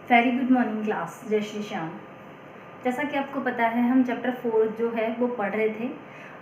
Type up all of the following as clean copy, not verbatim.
Very good morning class. जय श्री श्याम। जैसा कि आपको पता है हम चैप्टर 4 जो है वो पढ़ रहे थे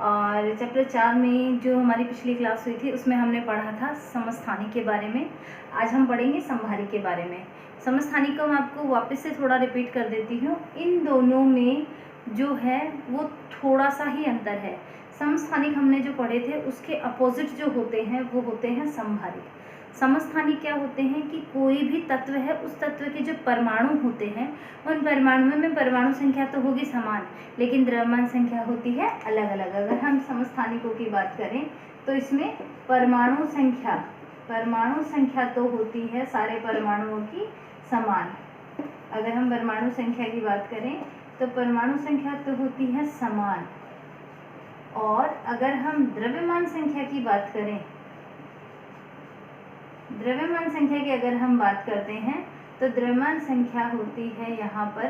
और चैप्टर 4 में जो हमारी पिछली क्लास हुई थी उसमें हमने पढ़ा था समस्थानिक के बारे में। आज हम पढ़ेंगे समभारिक के बारे में। समस्थानिक को मैं आपको वापस से थोड़ा रिपीट कर देती हूँ। इन दोनों में जो है वो थोड़ा सा ही अंतर है। समस्थानिक हमने जो पढ़े थे उसके अपोजिट जो होते हैं वो होते हैं समभारिक। समस्थानिक क्या होते हैं कि कोई भी तत्व है उस तत्व के जो परमाणु होते हैं उन परमाणुओं में परमाणु संख्या तो होगी समान, लेकिन द्रव्यमान संख्या होती है अलग अलग। अगर हम समस्थानिकों की बात करें तो इसमें परमाणु संख्या तो होती है सारे परमाणुओं की समान। अगर हम परमाणु संख्या की बात करें तो परमाणु संख्या तो होती है समान, और अगर हम द्रव्यमान संख्या की बात करें, द्रव्यमान संख्या की अगर हम बात करते हैं तो द्रव्यमान संख्या होती है यहाँ पर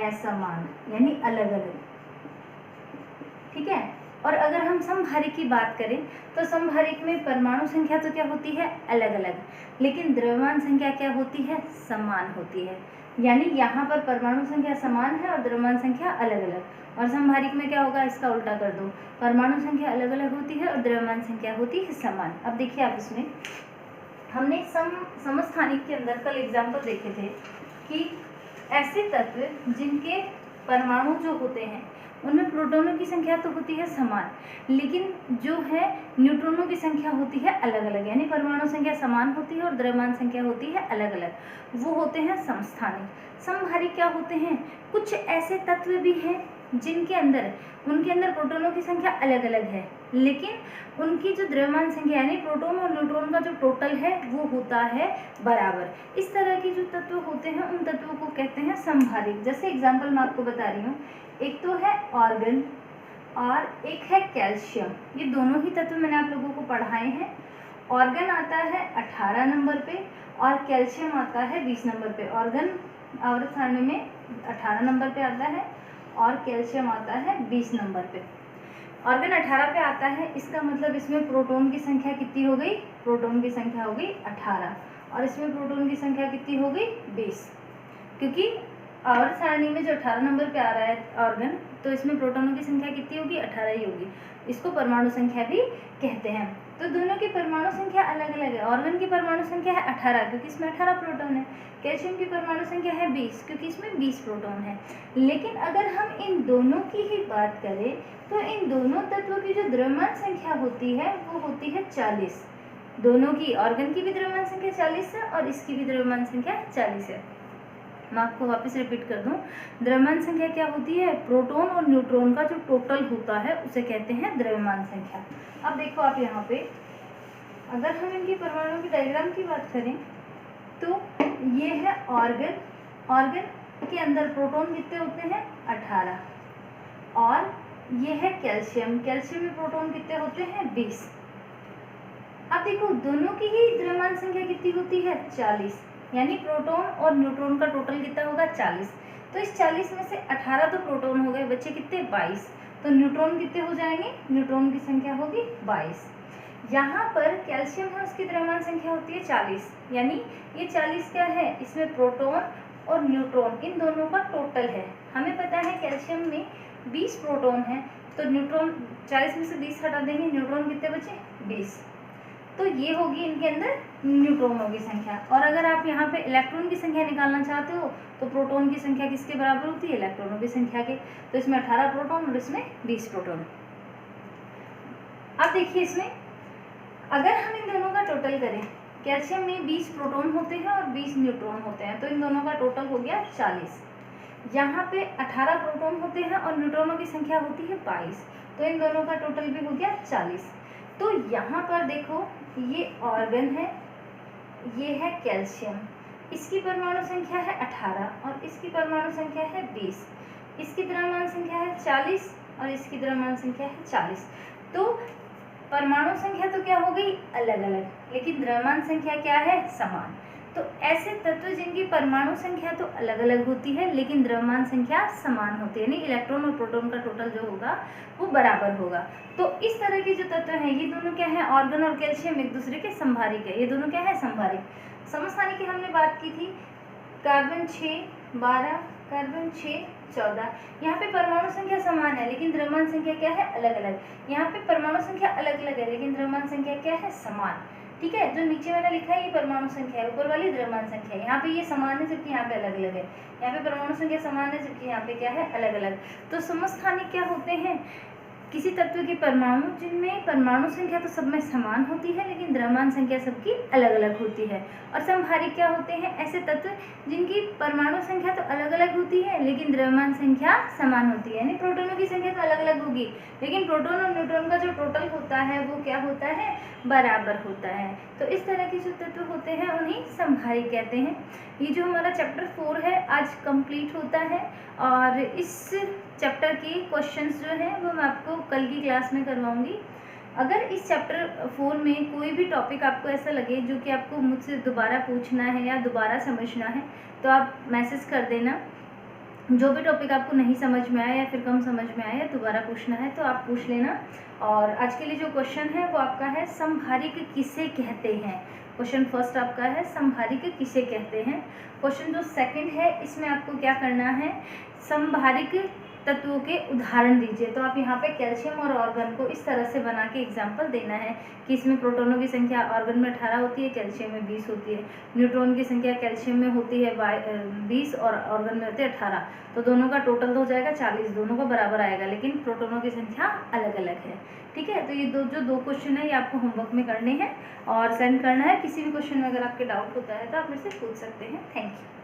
असमान, यानी अलग अलग। ठीक है। और अगर हम समभारिक की बात करें तो समभारिक में परमाणु संख्या तो क्या होती है अलग अलग, लेकिन द्रव्यमान संख्या क्या होती है समान होती है। यानी यहाँ पर परमाणु संख्या समान है और द्रव्यमान संख्या अलग अलग। और समभारिक में क्या होगा, इसका उल्टा कर दो, परमाणु संख्या अलग अलग होती है और द्रव्यमान संख्या होती है समान। अब देखिए आप इसमें हमने समस्थानिक के अंदर कल एग्जाम्पल देखे थे कि ऐसे तत्व जिनके परमाणु जो होते हैं उनमें प्रोटॉनों की संख्या तो होती है समान, लेकिन जो है न्यूट्रॉनों की संख्या होती है अलग अलग। यानी परमाणु संख्या समान होती है और द्रव्यमान संख्या होती है अलग अलग, वो होते हैं समस्थानिक। समभारिक क्या होते हैं, कुछ ऐसे तत्व भी हैं जिनके अंदर उनके अंदर प्रोटॉनों की संख्या अलग अलग है, लेकिन उनकी जो द्रव्यमान संख्या यानी प्रोटॉन और न्यूट्रॉन का जो टोटल है वो होता है बराबर। इस तरह के जो तत्व होते हैं उन तत्वों को कहते हैं समभारिक। जैसे एग्जांपल मैं आपको बता रही हूँ, एक तो है ऑर्गन और एक है कैल्शियम। ये दोनों ही तत्व मैंने आप लोगों को पढ़ाए हैं। ऑर्गन आता है 18 नंबर पे और कैल्शियम आता है 20 नंबर पे। ऑर्गन आवर्त सारणी में 18 नंबर पे आता है और कैल्शियम आता है 20 नंबर पे। ऑर्गन 18 पे आता है, इसका मतलब इसमें प्रोटॉन की संख्या कितनी हो गई, प्रोटॉन की संख्या हो गई 18, और इसमें प्रोटॉन की संख्या कितनी हो गई 20, क्योंकि आवर्त सारणी में जो 18 नंबर पे आ रहा है ऑर्गन, तो इसमें प्रोटॉनों की संख्या कितनी होगी 18 ही होगी। इसको परमाणु संख्या भी कहते हैं। तो दोनों की परमाणु संख्या अलग अलग है। ऑर्गन की परमाणु संख्या है 18 क्योंकि इसमें 18 प्रोटॉन है। कैल्शियम की परमाणु संख्या है 20 क्योंकि इसमें 20 प्रोटॉन है। लेकिन अगर हम इन दोनों की ही बात करें तो इन दोनों तत्वों की जो द्रव्यमान संख्या होती है वो होती है 40। दोनों की, ऑर्गन की भी द्रव्यमान संख्या 40 है और इसकी भी द्रव्यमान संख्या 40 है। मैं आपको वापस रिपीट कर दूं, द्रव्यमान संख्या क्या होती है, प्रोटॉन और न्यूट्रॉन का जो टोटल होता है उसे कहते हैं द्रव्यमान संख्या। अब देखो आप यहाँ पे, अगर हम इनकी परमाणु की डायग्राम की बात करें तो ये है ऑर्गन। ऑर्गन के अंदर प्रोटॉन कितने होते हैं 18, और ये है कैल्शियम। कैल्शियम में प्रोटॉन कितने होते हैं 20। अब देखो दोनों की ही द्रव्यमान संख्या कितनी होती है 40, यानी प्रोटॉन और न्यूट्रॉन का टोटल कितना होगा 40। तो इस 40 में से 18 तो प्रोटॉन हो गए, बच्चे कितने 22। तो न्यूट्रॉन कितने हो जाएंगे, न्यूट्रॉन की संख्या होगी 22। यहाँ पर कैल्शियम है उसकी द्रव्यमान संख्या होती है 40, यानी ये 40 क्या है, इसमें प्रोटॉन और न्यूट्रॉन इन दोनों का टोटल है। हमें पता है कैल्शियम में 20 प्रोटॉन है, तो न्यूट्रॉन 40 में से 20 हटा देंगे, न्यूट्रॉन कितने बचे 20। तो ये होगी इनके अंदर न्यूट्रॉनों की संख्या। और अगर आप यहाँ पे इलेक्ट्रॉन की संख्या निकालना चाहते हो तो प्रोटॉन की संख्या किसके बराबर होती है, इलेक्ट्रॉनों की संख्या के। तो इसमें 18 प्रोटॉन और इसमें 20 प्रोटॉन। अब देखिए इसमें अगर हम इन दोनों का टोटल करें, कैल्शियम में 20 प्रोटॉन होते हैं और 20 न्यूट्रॉन होते हैं, तो इन दोनों का टोटल हो गया 40। यहाँ पे 18 प्रोटॉन होते हैं और न्यूट्रॉनों की संख्या होती है 22, तो इन दोनों का टोटल भी हो गया 40। तो यहाँ पर देखो ये ऑर्गन है, ये है कैल्शियम, इसकी परमाणु संख्या है 18 और इसकी परमाणु संख्या है 20। इसकी द्रव्यमान संख्या है 40 और इसकी द्रव्यमान संख्या है 40। तो परमाणु संख्या तो क्या हो गई अलग अलग, लेकिन द्रव्यमान संख्या क्या है समान। तो ऐसे तत्व जिनकी परमाणु संख्या तो अलग अलग होती है लेकिन द्रव्यमान संख्या समान होती है, यानी इलेक्ट्रॉन और प्रोटॉन का टोटल जो होगा वो बराबर होगा। तो इस तरह के जो तत्व हैं ये दोनों क्या है, ऑर्गन और कैल्शियम एक दूसरे के समभारिक है। ये दोनों क्या है समभारिक। समस्थानिक की हमने बात की थी कार्बन 6 12, कार्बन 6 14। यहाँ पे परमाणु संख्या समान है लेकिन द्रव्यमान संख्या क्या है, अलग अलग। यहाँ पे परमाणु संख्या अलग अलग है लेकिन द्रव्यमान संख्या क्या है, समान। ठीक है, जो नीचे मैंने लिखा है ये परमाणु संख्या है, ऊपर वाली द्रव्यमान संख्या है। यहाँ पे ये समान है जबकि यहाँ पे अलग अलग है। यहाँ पे परमाणु संख्या समान है जबकि यहाँ पे क्या है, अलग अलग। तो समस्थानिक क्या होते हैं, किसी तत्व के परमाणु जिनमें परमाणु संख्या तो सब में समान होती है लेकिन द्रव्यमान संख्या सबकी अलग अलग होती है। और समभारिक क्या होते हैं, ऐसे तत्व जिनकी परमाणु संख्या तो अलग अलग होती है लेकिन द्रव्यमान संख्या समान होती है। यानी प्रोटॉनों की संख्या तो अलग अलग होगी लेकिन प्रोटॉन और न्यूट्रॉन का जो टोटल होता है वो क्या होता है, बराबर होता है। तो इस तरह के जो तत्व होते हैं उन्हें समभारिक कहते हैं। ये जो हमारा चैप्टर 4 है आज कंप्लीट होता है और इस चैप्टर के क्वेश्चंस जो हैं वो मैं आपको कल की क्लास में करवाऊंगी। अगर इस चैप्टर 4 में कोई भी टॉपिक आपको ऐसा लगे जो कि आपको मुझसे दोबारा पूछना है या दोबारा समझना है तो आप मैसेज कर देना। जो भी टॉपिक आपको नहीं समझ में आया या फिर कम समझ में आया या दोबारा पूछना है तो आप पूछ लेना। और आज के लिए जो क्वेश्चन है वो आपका है समभारिक किसे कहते हैं। क्वेश्चन फर्स्ट आपका है समभारिक किसे कहते हैं। क्वेश्चन जो सेकंड है इसमें आपको क्या करना है, समभारिक तत्वों के उदाहरण दीजिए। तो आप यहाँ पे कैल्शियम और ऑर्गन को इस तरह से बना के एग्जाम्पल देना है कि इसमें प्रोटॉनों की संख्या ऑर्गन में 18 होती है, कैल्शियम में 20 होती है। न्यूट्रॉन की संख्या कैल्शियम में होती है 20 और ऑर्गन में होती है 18। तो दोनों का टोटल हो जाएगा 40, दोनों का बराबर आएगा लेकिन प्रोटॉनों की संख्या अलग अलग है। ठीक है, तो ये दो क्वेश्चन है ये आपको होमवर्क में करने हैं और सेंड करना है। किसी भी क्वेश्चन में अगर आपके डाउट होता है तो आप मेरे से पूछ सकते हैं। Thank you.